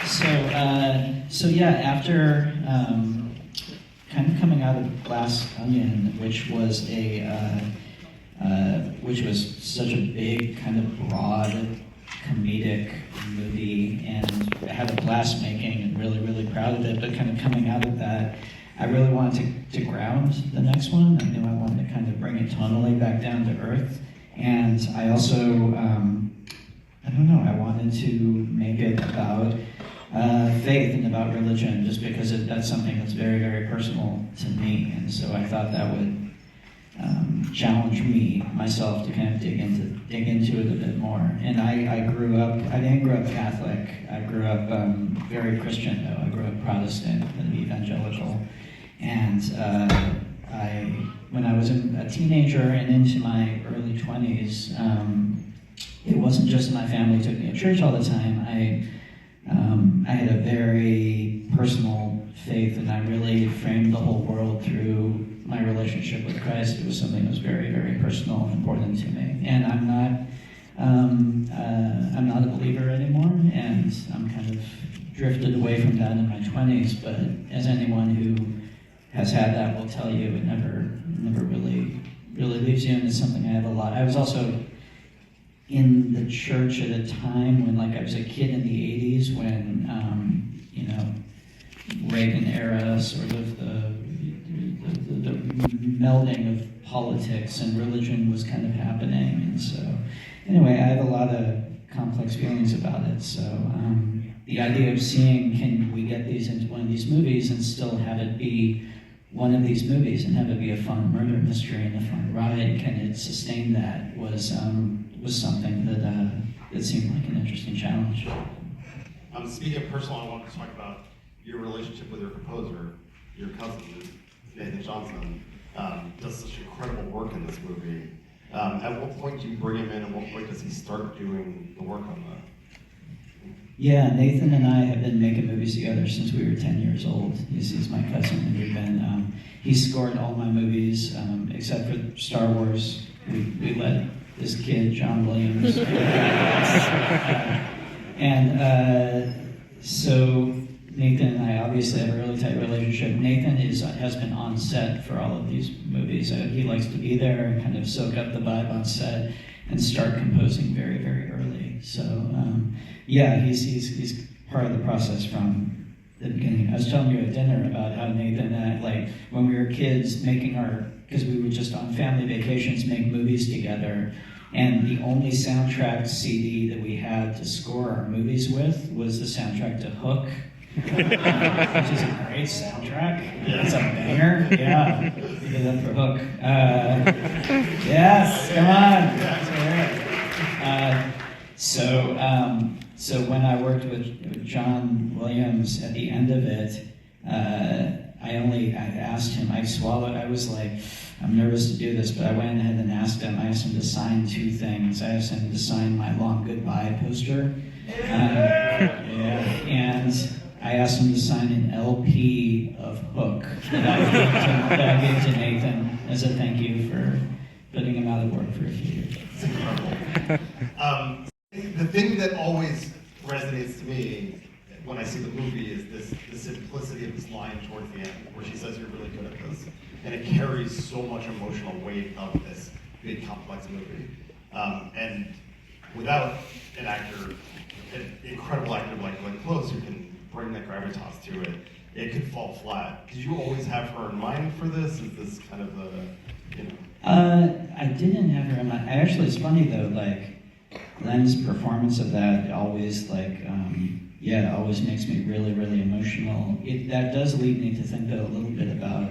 So yeah, after kind of coming out of Glass Onion, which was such a big, kind of broad, comedic movie, and I had a blast making, and really, really proud of it. But kind of coming out of that, I really wanted to ground the next one. I knew I wanted to kind of bring it tonally back down to earth, and I also, I don't know, I wanted to make it about faith and about religion, just because that's something that's very, very personal to me, and so I thought that would challenge myself to kind of dig into it a bit more. And I didn't grow up Catholic. I grew up very Christian, though. I grew up Protestant and evangelical. And when I was a teenager and into my early 20s, it wasn't just my family took me to church all the time. I had a very personal faith, and I really framed the whole world through my relationship with Christ. It was something that was very, very personal and important to me. And I'm not a believer anymore, and I'm kind of drifted away from that in my 20s. But as anyone who has had that will tell you, it never really leaves you, and it's something I have a lot. I was also in the church at a time when, I was a kid in the 80s when, Reagan era, sort of the melding of politics and religion was kind of happening. And so, anyway, I have a lot of complex feelings about it. So the idea of seeing, can we get these into one of these movies and still have it be one of these movies and have it be a fun murder mystery and a fun ride, can it sustain that, was something that seemed like an interesting challenge. Speaking of personal, I wanted to talk about your relationship with your composer, your cousin, Nathan Johnson, does such incredible work in this movie. At what point do you bring him in, and what point does he start doing the work on that? Yeah, Nathan and I have been making movies together since we were 10 years old. He's my cousin, and we've been, he's scored all my movies, except for Star Wars. We let this kid, John Williams. So Nathan and I obviously have a really tight relationship. Nathan has been on set for all of these movies. He likes to be there and kind of soak up the vibe on set and start composing very, very early. So yeah, he's part of the process from the beginning. I was telling you at dinner about how Nathan and I, when we were kids, because we would just on family vacations make movies together, and the only soundtrack CD that we had to score our movies with was the soundtrack to Hook, which is a great soundtrack. It's a banger. Yeah, we did that for Hook. Yes, come on. So when I worked with John Williams at the end of it, I asked him, I was like, I'm nervous to do this, but I went ahead and asked him to sign two things. I asked him to sign my Long Goodbye poster. And I asked him to sign an LP of Hook that I gave to Nathan as a thank you for putting him out of work for a few years. It's incredible. The thing that always resonates to me when I see the movie is the simplicity of this line towards the end, where she says you're really good at this, and it carries so much emotional weight of this big, complex movie. And without an actor, an incredible actor like Glenn Close, who can bring that gravitas to it, it could fall flat. Did you always have her in mind for this? Is this kind of I didn't have her in mind. Actually, it's funny though, Glenn's performance of that always always makes me really, really emotional. That does lead me to think though a little bit about,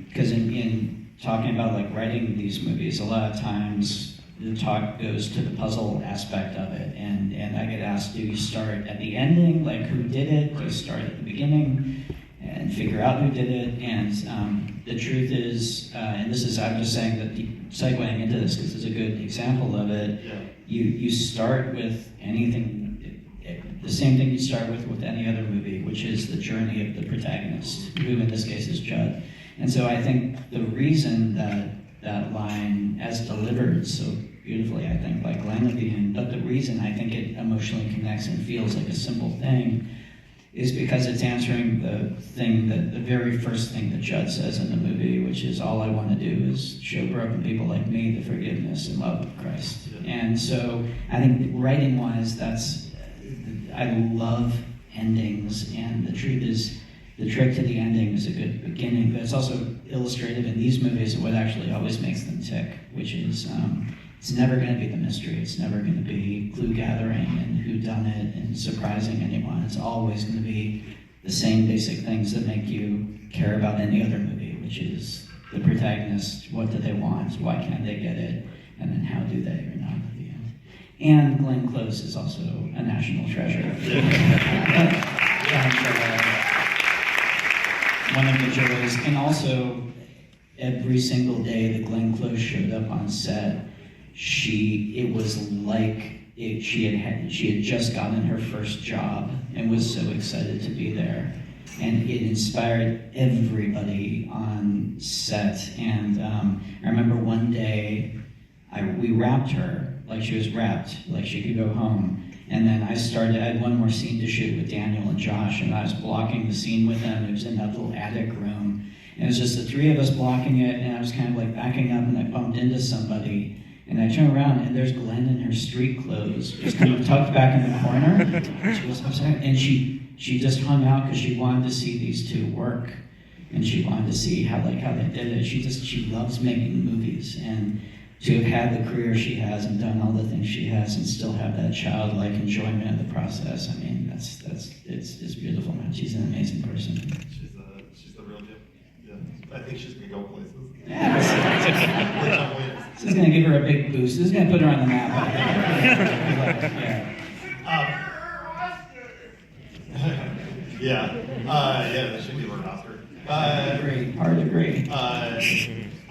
because in talking about writing these movies, a lot of times the talk goes to the puzzle aspect of it, and I get asked, do you start at the ending, who did it? Do you start at the beginning and figure out who did it? And the truth is, I'm just saying that segueing into this because it's a good example of it. Yeah. You start with anything, the same thing you start with any other movie, which is the journey of the protagonist, who in this case is Judd. And so I think the reason that line, as delivered so beautifully, I think, by Glenn at the end. But the reason I think it emotionally connects and feels like a simple thing is because it's answering the very first thing that Judd says in the movie, which is, all I want to do is show broken people like me the forgiveness and love of Christ. And so I think writing-wise, I love endings, and the truth is, the trick to the ending is a good beginning, but it's also illustrative in these movies of what actually always makes them tick, which is it's never going to be the mystery. It's never going to be clue gathering and whodunit and surprising anyone. It's always going to be the same basic things that make you care about any other movie, which is the protagonist, what do they want, why can't they get it, and then how do they or not at the end. And Glenn Close is also a national treasure. One of the joys, and also every single day that Glenn Close showed up on set, it was like she had just gotten her first job and was so excited to be there, and it inspired everybody on set. And I remember one day we wrapped her like she was wrapped, like she could go home. And then I had one more scene to shoot with Daniel and Josh, and I was blocking the scene with them. It was in that little attic room. And it was just the three of us blocking it, and I was kind of like backing up, and I bumped into somebody. And I turned around, and there's Glenn in her street clothes, just kind of tucked back in the corner. And she was upset, and she just hung out because she wanted to see these two work. And she wanted to see how they did it. She loves making movies. And to have had the career she has and done all the things she has and still have that childlike enjoyment of the process, I mean, it's beautiful, man. She's an amazing person. She's the real deal. Yeah, I think she's gonna go places. Yeah, this is gonna give her a big boost. This is gonna put her on the map. Yeah, that should give her an Oscar. Hard to agree.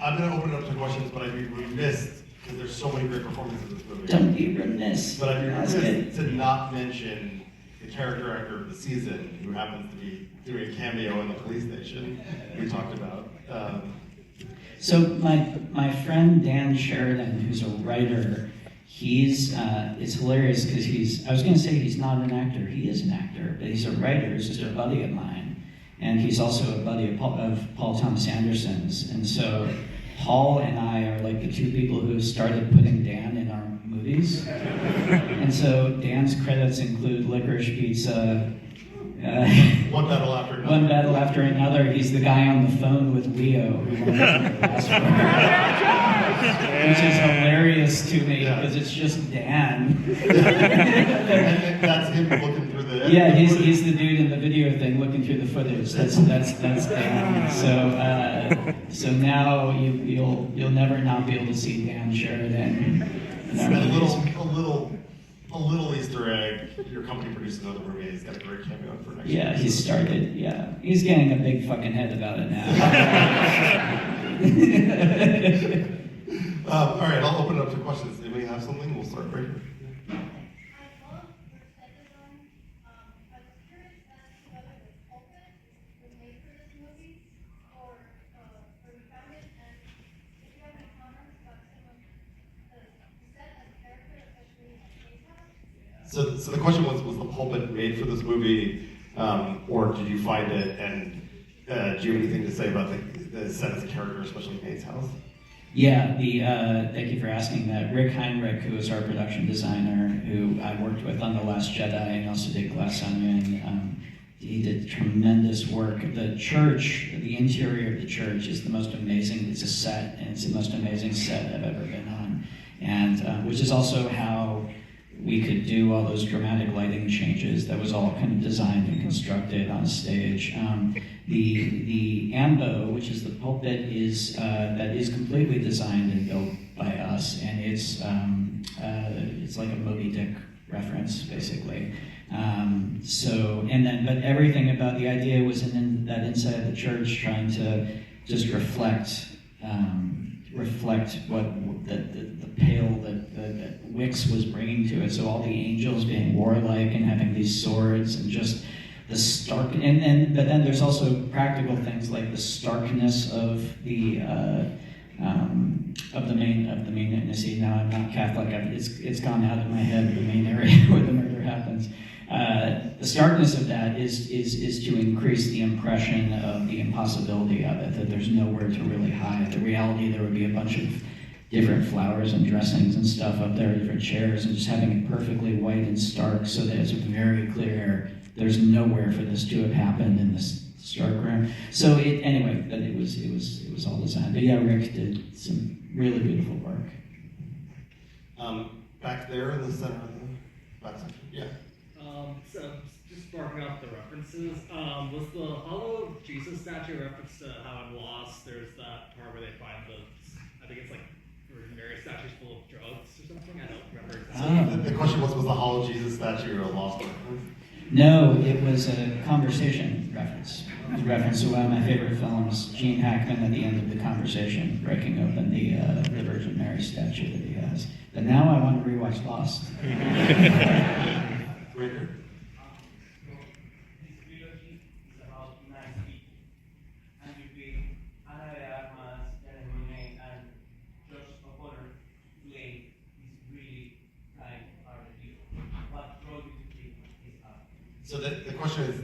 I'm going to open it up to questions, but I'd be remiss, because there's so many great performances in this movie. Don't be remiss. But I'd be remiss to not mention the character actor of the season, who happens to be doing a cameo in the police station we talked about. So my friend Dan Sheridan, who's a writer, it's hilarious because I was going to say he's not an actor. He is an actor, but he's a writer. He's just a buddy of mine. And he's also a buddy of Paul Thomas Anderson's. And so Paul and I are like the two people who started putting Dan in our movies. And so Dan's credits include Licorice Pizza, One Battle After Another. One Battle After Another. He's the guy on the phone with Leo, who won the which is hilarious to me because it's just Dan. And that's him looking through the. Yeah, he's the dude in the video thing looking through the footage. That's Dan. So now you'll never not be able to see Dan Sheridan. A little Easter egg. Your company produced another movie. He's got a great cameo for next year. Yeah, he started. Yeah, he's getting a big fucking head about it now. All right, I'll open it up to questions. Anybody have something? We'll start right here. So the question was the pulpit made for this movie, or did you find it? And do you have anything to say about the set as a character, especially Nate's house? Yeah, thank you for asking that. Rick Heinrich, who is our production designer, who I worked with on The Last Jedi and also did Glass Onion, he did tremendous work. The church, the interior of the church is the most amazing, it's a set, and it's the most amazing set I've ever been on. And which is also how we could do all those dramatic lighting changes. That was all kind of designed and constructed on stage. The ambo, which is the pulpit, that is completely designed and built by us, and it's like a Moby Dick reference, basically. But everything about the idea was in that inside of the church, trying to just reflect what the pale that Wix was bringing to it. So all the angels being warlike and having these swords and just the stark, but then there's also practical things like the starkness of the main witness. Now I'm not Catholic. It's gone out of my head, the main area where the murder happens. The starkness of that is to increase the impression of the impossibility of it, that there's nowhere to really hide. The reality, there would be a bunch of different flowers and dressings and stuff up there, different chairs, and just having it perfectly white and stark so that it's very clear there's nowhere for this to have happened in this stark room. So anyway, but it was all designed. But yeah, Rick did some really beautiful work. Back there in the center of the back section. Yeah. So just sparking off the references, was the Hollow Jesus statue reference to how in Lost there's that part where they find I think it's like Virgin Mary statues full of drugs or something? I don't remember exactly. So the question was the Hollow Jesus statue a lost reference? No, it was a conversation reference. It was a reference to one of my favorite films, Gene Hackman at the end of the conversation, breaking open the Virgin Mary statue that he has. But now I want to rewatch Lost. Renner? So the question is,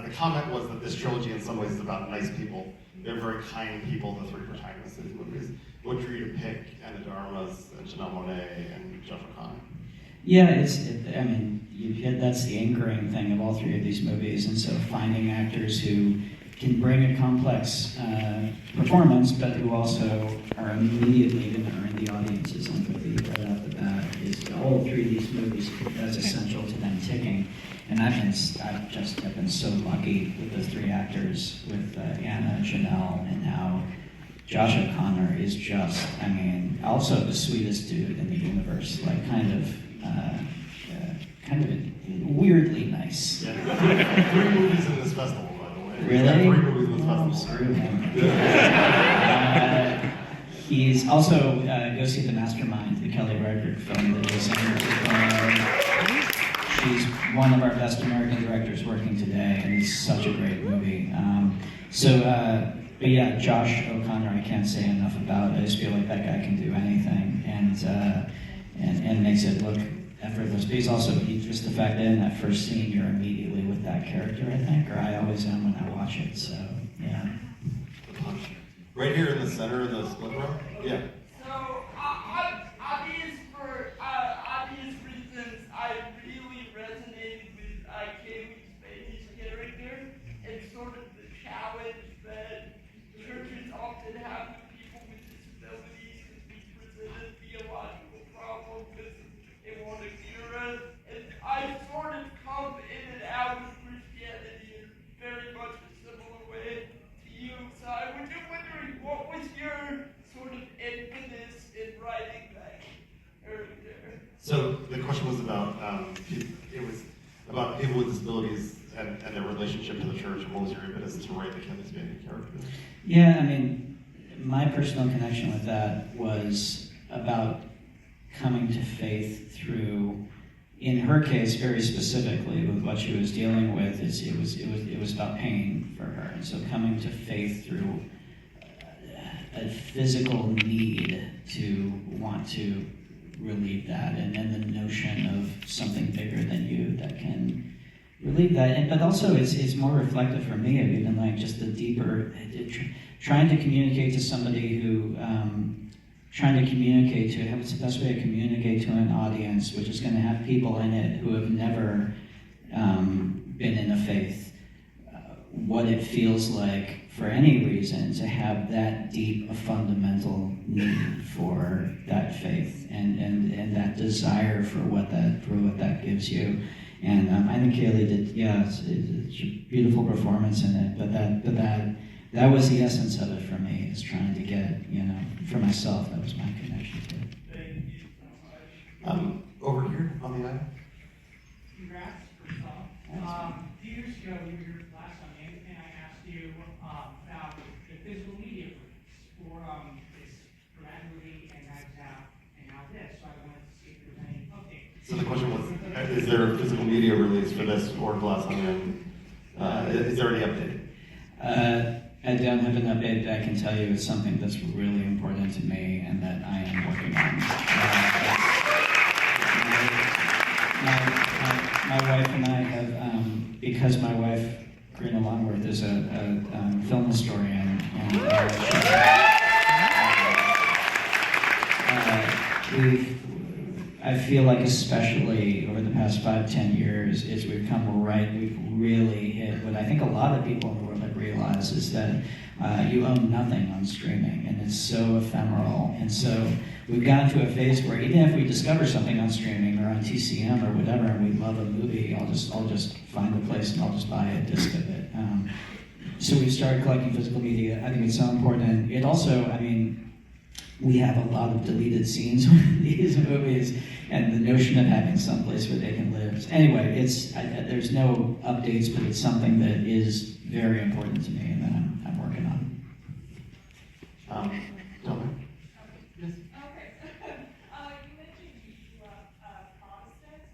the comment was that this trilogy in some ways is about nice people. They're very kind people, the three protagonists of these movies. What drew you to pick Anna de Armas and Janelle Monáe and Jeff O'Connor? Yeah, that's the anchoring thing of all three of these movies, and so finding actors who can bring a complex performance, but who also are immediately going to earn the audience's empathy right off the bat is all three of these movies. That's essential to them ticking. And I've just have been so lucky with the three actors, with Anna, Janelle, and now Josh O'Connor is just, also the sweetest dude in the universe, like kind of weirdly nice. Yeah. 3 movies in this festival, by the way. Really? 3 movies in this festival. Screw him. He's also, go see The Mastermind, the Kelly Reichardt film that is she's one of our best American directors working today, and it's such a great movie. But yeah, Josh O'Connor, I can't say enough about. I just feel like that guy can do anything, and makes it look effortless. But he's just the fact that in that first scene you're immediately with that character, I think, or I always am when I watch it. So yeah. Right here in the center in the split row? Yeah. So, for obvious reasons, I really resonated with Kaylee's Bailey's character and sort of the challenge that churches often have with people with disabilities because we present a theological problem because they want to cure us. And I sort of come in and out of Christianity in very much a similar way to you. So I was just wondering, what was your sort of impetus in writing that character? So the question was about people with disabilities and their relationship to the church, and what was your impetus to write the Cameos character? Yeah, my personal connection with that was about coming to faith through, in her case, very specifically with what she was dealing with, it was about pain for her, and so coming to faith through a physical need to want to relieve that, and then the notion of something bigger than you that can relieve that. But also, it's more reflective for me of even like just the deeper, trying to communicate to somebody who, what's the best way to communicate to an audience, which is going to have people in it who have never been in a faith, what it feels like for any reason to have that deep a fundamental need for that faith and that desire for what that gives you. And I think Kaylee did, it's a beautiful performance in it, but that was the essence of it for me, is trying to get, for myself, that was my connection to it. Thank you so much. Over here on the aisle. Congrats, first off. A few years ago, you were last on and I asked you about the physical media release for that movie and now this. So I wanted to see if there's any update. So the question was, is there a physical media release for this or Glass Onion? Is there any update? I don't have an update, but I can tell you it's something that's really important to me and that I am working on. My wife and I have, because my wife, Karina Longworth, is a film historian, and I feel like especially over the past 5-10 years, we've really hit what I think a lot of people in the world have realized is that you own nothing on streaming, and it's so ephemeral. And so we've gotten to a phase where even if we discover something on streaming or on TCM or whatever, and we love a movie, I'll just find a place and I'll just buy a disc of it. So we've started collecting physical media. I think it's so important. It also, I mean, we have a lot of deleted scenes in these movies, and the notion of having some place where they can live. Anyway, there's no updates, but it's something that is very important to me and that I'm working on. Dominic? Yes. Okay. You mentioned you Protestant, so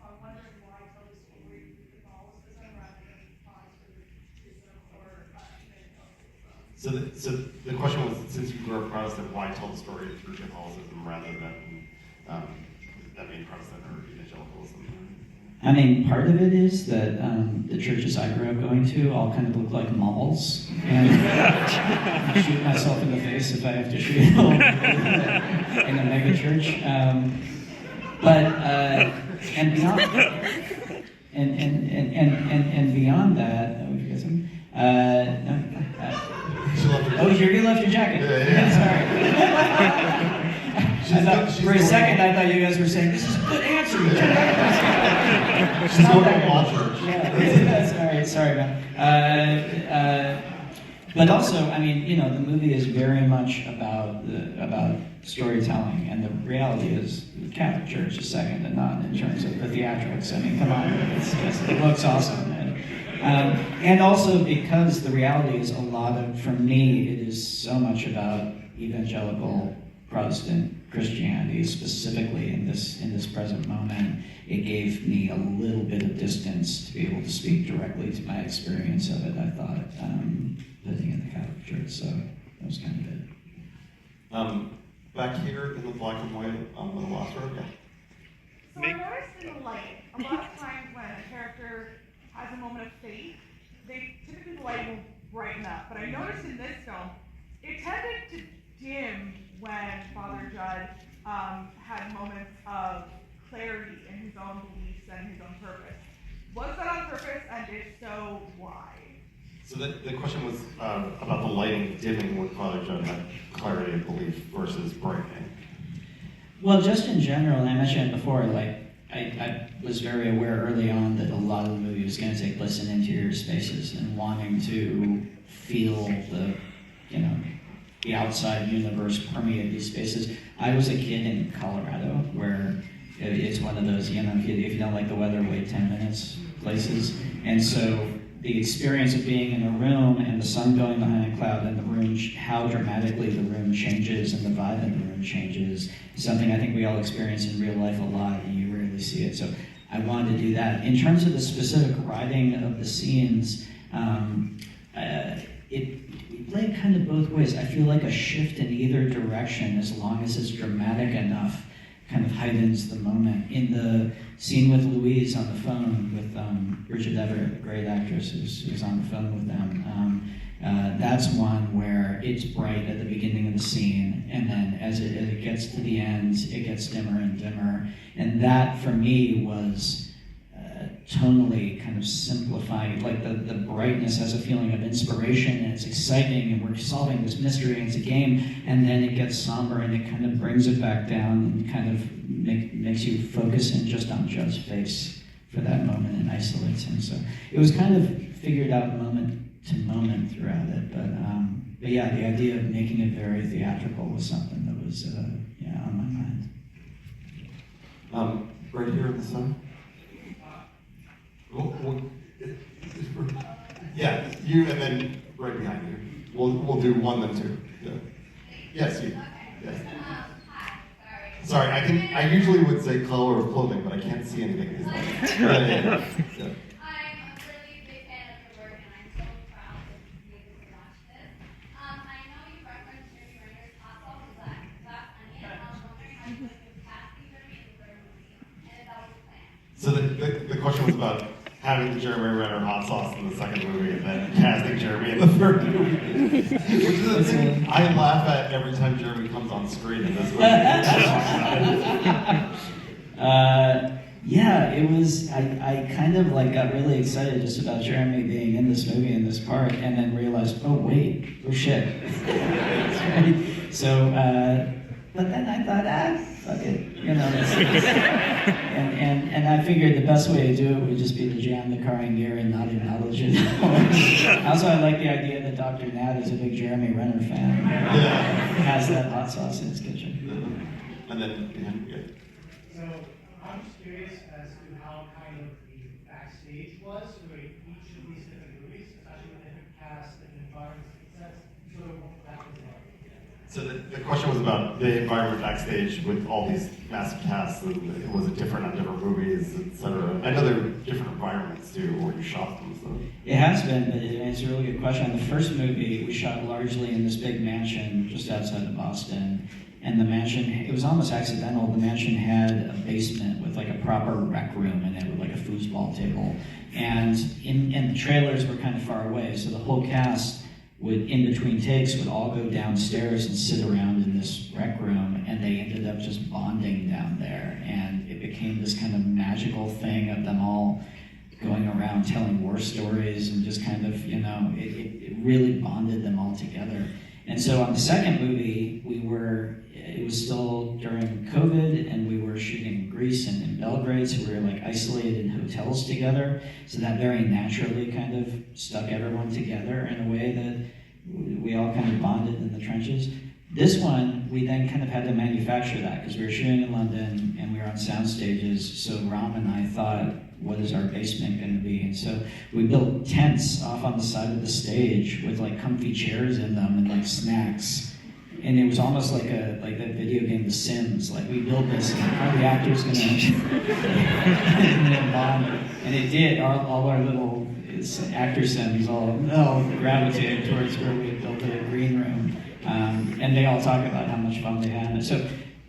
I'm wondering why tell the story with Catholicism rather than Protestantism or evangelicalism. So the question was, since you grew up Protestant, why tell the story through Catholicism rather than that being Protestant or evangelicalism? I mean, part of it is that the churches I grew up going to all kind of look like malls, and I shoot myself in the face if I have to shoot in a mega church. And beyond, and beyond that, what did you guys say? Oh, you left your jacket. Yeah. Sorry. For a second, I thought you guys were saying, this is a good answer. She's going to Wall Church. Yeah. Sorry, man. But also, I mean, the movie is very much about storytelling, and the reality is the Catholic Church is second to none in terms of the theatrics. I mean, come on, it looks awesome. And also because the reality is for me, it is so much about evangelical Protestant Christianity, specifically in this present moment. It gave me a little bit of distance to be able to speak directly to my experience of it, I thought, living in the Catholic Church, so that was kind of it. Back here in the black and white on the last row, yeah. So I noticed in the light, a lot of times when a character has a moment of faith, typically the light will brighten up. But I noticed in this film, it tended to dim when Father Judd had moments of clarity in his own beliefs and his own purpose. Was that on purpose, and if so, why? So the question was about the lighting dimming when Father Judd had clarity of belief versus brightening. Well, just in general, and I mentioned it before, I was very aware early on that a lot of the movie was going to take place in interior spaces and wanting to feel the outside universe permeate these spaces. I was a kid in Colorado where it's one of those, if you don't like the weather, wait 10 minutes places. And so the experience of being in a room and the sun going behind a cloud and the room, how dramatically the room changes and the vibe in the room changes, is something I think we all experience in real life a lot, and you rarely see it. So I wanted to do that. In terms of the specific writing of the scenes, it played kind of both ways. I feel like a shift in either direction, as long as it's dramatic enough, kind of heightens the moment. In the scene with Louise on the phone with Bridget Everett, the great actress who's on the phone with them, that's one where it's bright at the beginning of the scene, and then as it gets to the end, it gets dimmer and dimmer. And that, for me, was tonally kind of simplifying. Like the brightness has a feeling of inspiration, and it's exciting, and we're solving this mystery, and it's a game, and then it gets somber, and it kind of brings it back down, and kind of makes you focus in just on Judd's face for that moment and isolates him. So it was kind of figured out moment to moment throughout it, but yeah, the idea of making it very theatrical was something that was on my mind. Right here in the sun. Yeah, you, and then right behind you. We'll do one then two. Yeah. Yes, you. Yes. Hi, Sorry, I usually would say color of clothing, but I can't see anything these days. Yeah. I'm a really big fan of your work, and I'm so proud to be able to watch this. So the question was about having the Jeremy Renner hot sauce in the second movie and then casting Jeremy in the third movie. Which is the thing I laugh at every time Jeremy comes on screen in this movie. Yeah, it was, I kind of like got really excited just about Jeremy being in this movie, in this part, and then realized, oh wait, oh shit. So, but then I thought, fuck it, you know. And I figured the best way to do it would just be to jam the car in gear and not acknowledge it. Also, I like the idea that Dr. Nat is a big Jeremy Renner fan. Yeah. Has that hot sauce in his kitchen. And then, yeah. So I'm just curious as to how kind of the backstage was for each of these different movies, especially with different cast and environments and sets, sort of what that was like. So the question was about the environment backstage with all these massive casts, and was it different on different movies, etc. I know there were different environments too, where you shot them. So. It has been, but it's a really good question. On the first movie, we shot largely in this big mansion just outside of Boston. And the mansion, it was almost accidental. The mansion had a basement with like a proper rec room in it with like a foosball table. And the trailers were kind of far away, so the whole cast would, in between takes, would all go downstairs and sit around in this rec room, and they ended up just bonding down there. And it became this kind of magical thing of them all going around telling war stories and just kind of, you know, it really bonded them all together. And so on the second movie, it was still during COVID, and we were shooting in Greece and in Belgrade, so we were like isolated in hotels together. So that very naturally kind of stuck everyone together in a way that we all kind of bonded in the trenches. This one, we then kind of had to manufacture that because we were shooting in London and we were on sound stages. So Ram and I thought, what is our basement going to be? And so we built tents off on the side of the stage with like comfy chairs in them and like snacks. And it was almost like that video game, The Sims. Like we built this, and are the actors going to bond? And it did. All our little actor Sims all gravitated towards where we had built a green room. And they all talk about how much fun they had. And so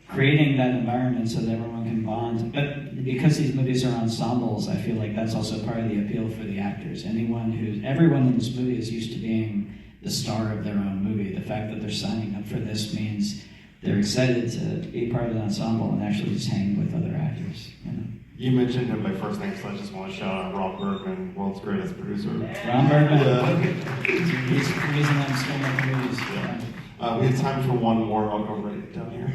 creating that environment so that everyone can bond. But because these movies are ensembles, I feel like that's also part of the appeal for the actors. Everyone in this movie is used to being the star of their own movie. The fact that they're signing up for this means they're excited to be part of the ensemble and actually just hang with other actors. You know? You mentioned him by first name, so I just want to shout out Rob Bergman, world's greatest producer. Ron Bergman. He's the reason I'm still making movies. Yeah. We have time for one more. I'll go right down here.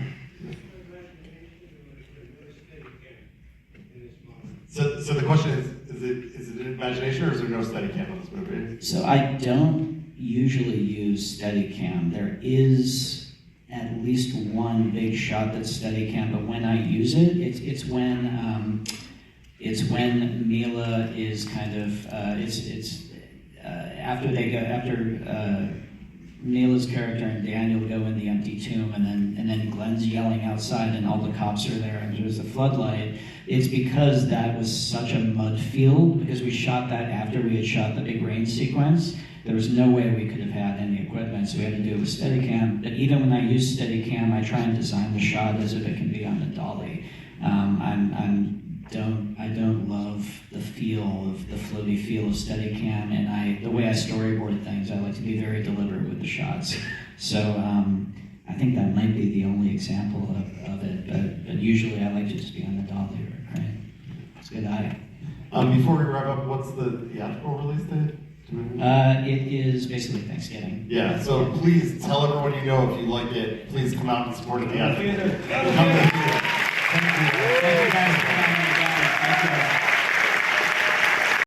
So the question is it an imagination or is there no Steadicam in this movie? So I don't usually use Steadicam. There is at least one big shot that's Steadicam, but when I use it, it's when Mila is kind of after Mila's character and Daniel go in the empty tomb, and then Glenn's yelling outside, and all the cops are there, and there's a floodlight. It's because that was such a mud field, because we shot that after we had shot the big rain sequence. There was no way we could have had any equipment, so we had to do it with Steadicam. But even when I use Steadicam, I try and design the shot as if it can be on a dolly. I don't love the floaty feel of Steadicam, and the way I storyboard things, I like to be very deliberate with the shots. So I think that might be the only example of it, but usually I like to just be on the dolly or a crane. It's a good eye. Before we wrap up, what's the theatrical release date? It is basically Thanksgiving. Yeah, so please tell everyone you know if you like it. Please come out and support it. Come to the theater.